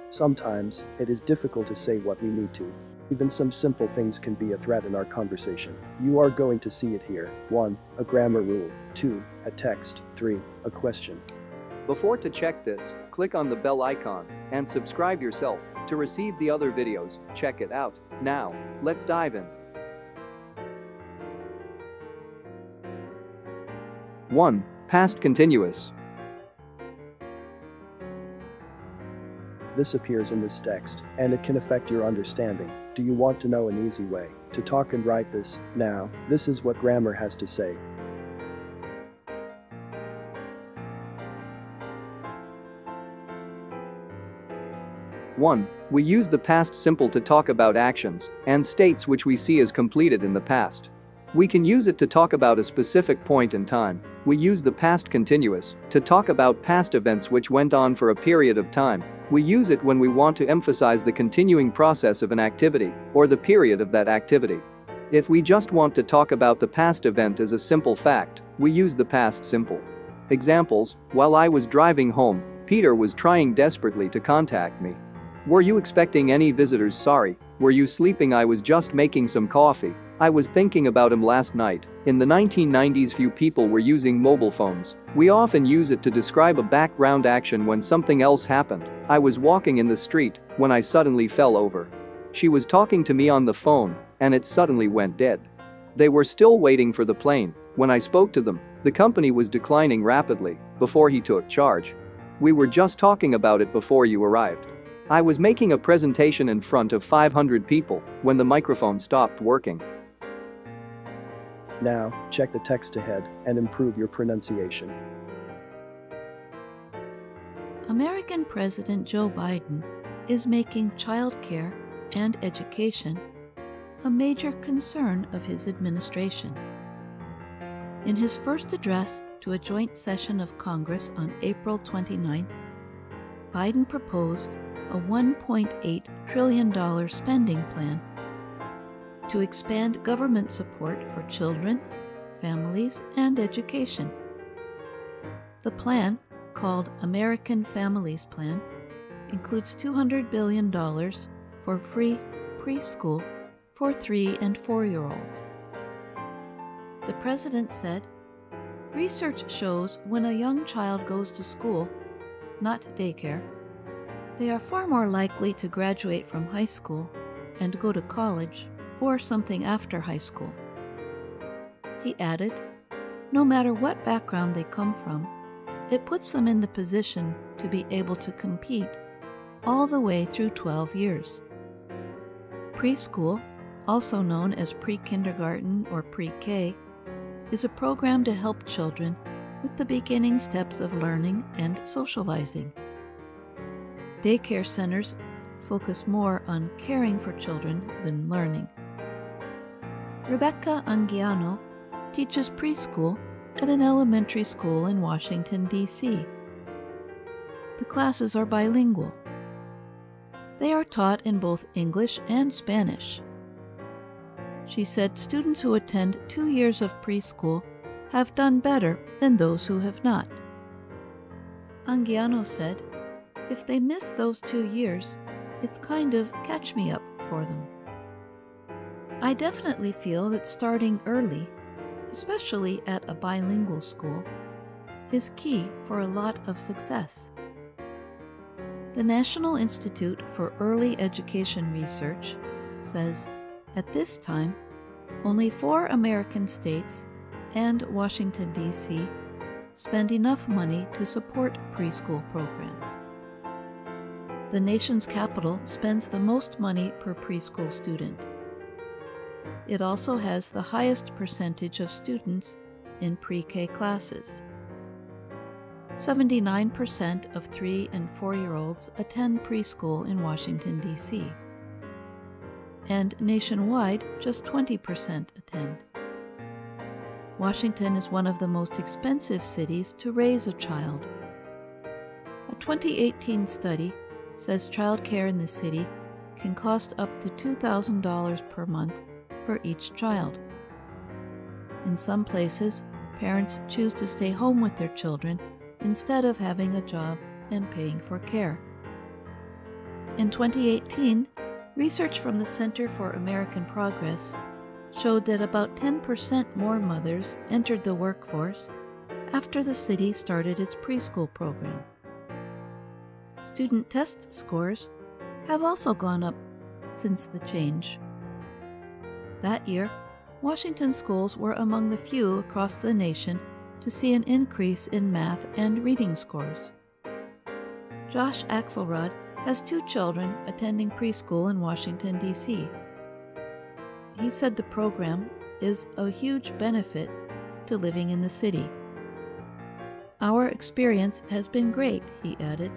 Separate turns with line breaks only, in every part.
Sometimes, it is difficult to say what we need to. Even some simple things can be a threat in our conversation. You are going to see it here. 1. A grammar rule. 2. A text. 3. A question.
Before to check this, click on the bell icon and subscribe yourself to receive the other videos. Check it out. Now, let's dive in. 1. Past continuous.
This appears in this text, and it can affect your understanding. Do you want to know an easy way to talk and write this? Now, this is what grammar has to say.
One, we use the past simple to talk about actions and states which we see as completed in the past. We can use it to talk about a specific point in time. We use the past continuous to talk about past events which went on for a period of time. We use it when we want to emphasize the continuing process of an activity or the period of that activity. If we just want to talk about the past event as a simple fact, we use the past simple. Examples: while I was driving home, Peter was trying desperately to contact me. Were you expecting any visitors? Sorry. Were you sleeping? I was just making some coffee. I was thinking about him last night. In the 1990s, few people were using mobile phones. We often use it to describe a background action when something else happened. I was walking in the street when I suddenly fell over. She was talking to me on the phone and it suddenly went dead. They were still waiting for the plane. When I spoke to them, the company was declining rapidly before he took charge. We were just talking about it before you arrived. I was making a presentation in front of 500 people when the microphone stopped working.
Now, check the text ahead and improve your pronunciation.
American President Joe Biden is making childcare and education a major concern of his administration. In his first address to a joint session of Congress on April 29, Biden proposed a $1.8 trillion spending plan to expand government support for children, families, and education. The plan, called American Families Plan, includes $200 billion for free preschool for 3- and 4-year-olds. The president said, "Research shows when a young child goes to school, not daycare, they are far more likely to graduate from high school and go to college or something after high school." He added, "No matter what background they come from, it puts them in the position to be able to compete all the way through 12 years. Preschool, also known as pre-kindergarten or pre-K, is a program to help children with the beginning steps of learning and socializing. Daycare centers focus more on caring for children than learning." Rebecca Anguiano teaches preschool at an elementary school in Washington, D.C. The classes are bilingual. They are taught in both English and Spanish. She said students who attend 2 years of preschool have done better than those who have not. Anguiano said, "If they miss those 2 years, it's kind of catch me up for them." I definitely feel that starting early, especially at a bilingual school, is key for a lot of success. The National Institute for Early Education Research says, at this time, only 4 American states and Washington, D.C. spend enough money to support preschool programs. The nation's capital spends the most money per preschool student. It also has the highest percentage of students in pre-K classes. 79% of 3- and 4-year-olds attend preschool in Washington, D.C. And nationwide, just 20% attend. Washington is one of the most expensive cities to raise a child. A 2018 study says childcare in the city can cost up to $2,000 per month for each child. In some places, parents choose to stay home with their children instead of having a job and paying for care. In 2018, research from the Center for American Progress showed that about 10% more mothers entered the workforce after the city started its preschool program. Student test scores have also gone up since the change. That year, Washington schools were among the few across the nation to see an increase in math and reading scores. Josh Axelrod has 2 children attending preschool in Washington, D.C. He said the program is a huge benefit to living in the city. Our experience has been great, he added.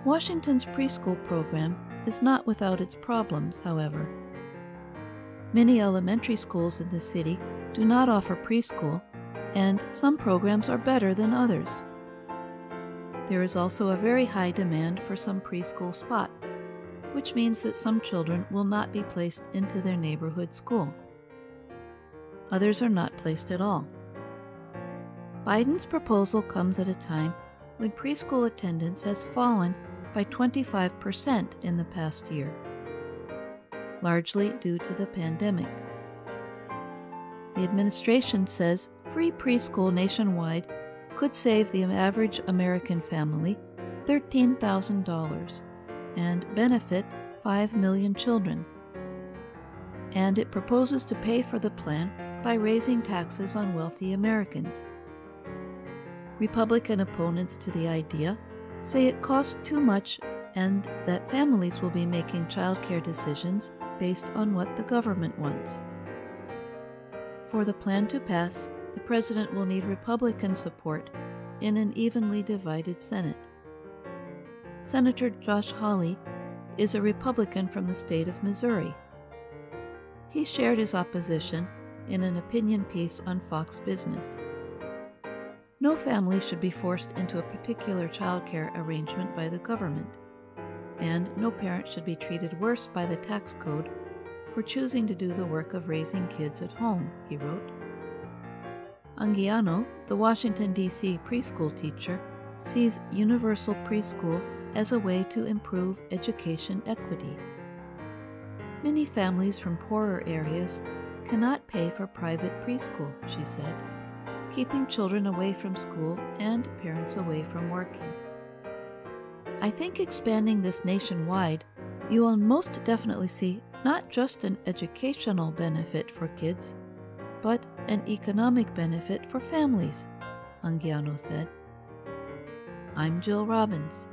Washington's preschool program is not without its problems, however. Many elementary schools in the city do not offer preschool, and some programs are better than others. There is also a very high demand for some preschool spots, which means that some children will not be placed into their neighborhood school. Others are not placed at all. Biden's proposal comes at a time when preschool attendance has fallen by 25% in the past year, largely due to the pandemic. The administration says free preschool nationwide could save the average American family $13,000 and benefit 5 million children. And it proposes to pay for the plan by raising taxes on wealthy Americans. Republican opponents to the idea say it costs too much and that families will be making childcare decisions based on what the government wants. For the plan to pass, the president will need Republican support in an evenly divided Senate. Senator Josh Hawley is a Republican from the state of Missouri. He shared his opposition in an opinion piece on Fox Business. No family should be forced into a particular childcare arrangement by the government, and no parent should be treated worse by the tax code for choosing to do the work of raising kids at home, he wrote. Anguiano, the Washington, D.C. preschool teacher, sees universal preschool as a way to improve education equity. Many families from poorer areas cannot pay for private preschool, she said, keeping children away from school and parents away from working. I think expanding this nationwide, you will most definitely see not just an educational benefit for kids, but an economic benefit for families, Anguiano said. I'm Jill Robbins.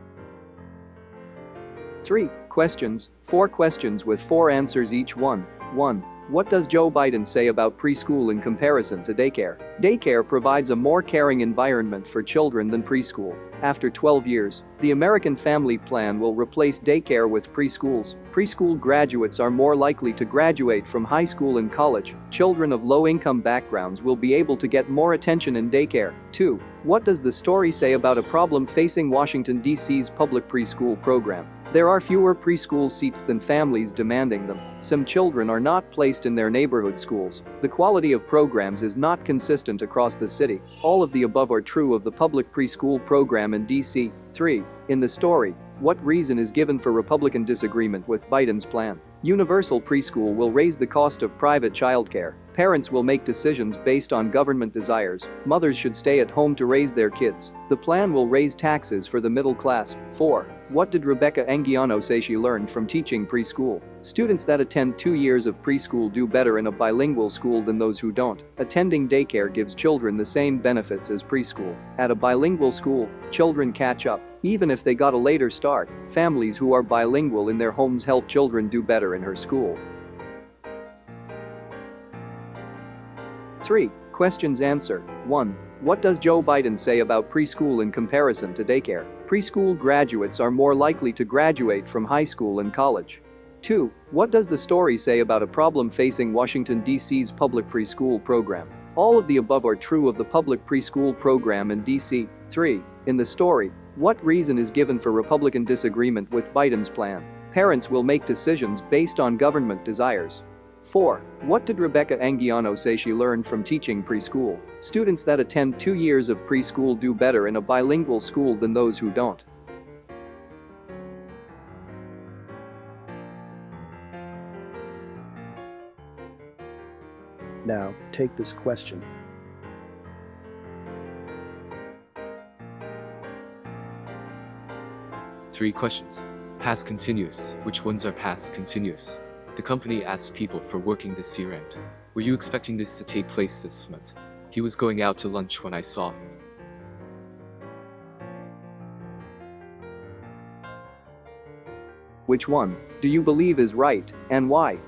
3 questions, 4 questions with 4 answers each one. 1. What does Joe Biden say about preschool in comparison to daycare? Daycare provides a more caring environment for children than preschool. After 12 years, the American Family Plan will replace daycare with preschools. Preschool graduates are more likely to graduate from high school and college. Children of low-income backgrounds will be able to get more attention in daycare. 2. What does the story say about a problem facing Washington, D.C.'s public preschool program? There are fewer preschool seats than families demanding them. Some children are not placed in their neighborhood schools. The quality of programs is not consistent across the city. All of the above are true of the public preschool program in D.C. 3. In the story, what reason is given for Republican disagreement with Biden's plan? Universal preschool will raise the cost of private childcare. Parents will make decisions based on government desires. Mothers should stay at home to raise their kids. The plan will raise taxes for the middle class. 4. What did Rebecca Anguiano say she learned from teaching preschool? Students that attend 2 years of preschool do better in a bilingual school than those who don't. Attending daycare gives children the same benefits as preschool. At a bilingual school, children catch up. Even if they got a later start, families who are bilingual in their homes help children do better in her school. 3. Questions answer. 1. What does Joe Biden say about preschool in comparison to daycare? Preschool graduates are more likely to graduate from high school and college. 2. What does the story say about a problem facing Washington, D.C.'s public preschool program? All of the above are true of the public preschool program in D.C. 3. In the story, what reason is given for Republican disagreement with Biden's plan? Parents will make decisions based on government desires. 4. What did Rebecca Anguiano say she learned from teaching preschool? Students that attend 2 years of preschool do better in a bilingual school than those who don't.
Now, take this question.
Three questions. Past continuous. Which ones are past continuous? The company asked people for working this year end. Were you expecting this to take place this month? He was going out to lunch when I saw him.
Which one do you believe is right, and why?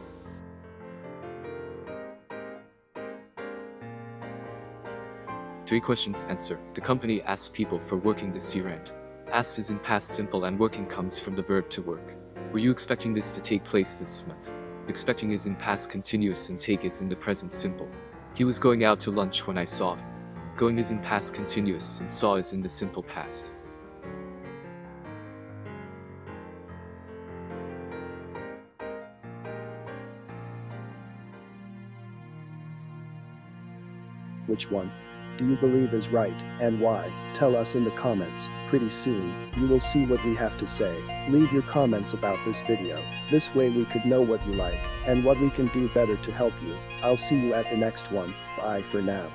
Three questions. Answer. The company asked people for working this year end. Asked is in past simple and working comes from the verb to work. Were you expecting this to take place this month? Expecting is in past continuous and take is in the present simple. He was going out to lunch when I saw him. Going is in past continuous and saw is in the simple past.
Which one do you believe is right, and why? Tell us in the comments. Pretty soon, you will see what we have to say. Leave your comments about this video. This way we could know what you like, and what we can do better to help you. I'll see you at the next one. Bye for now.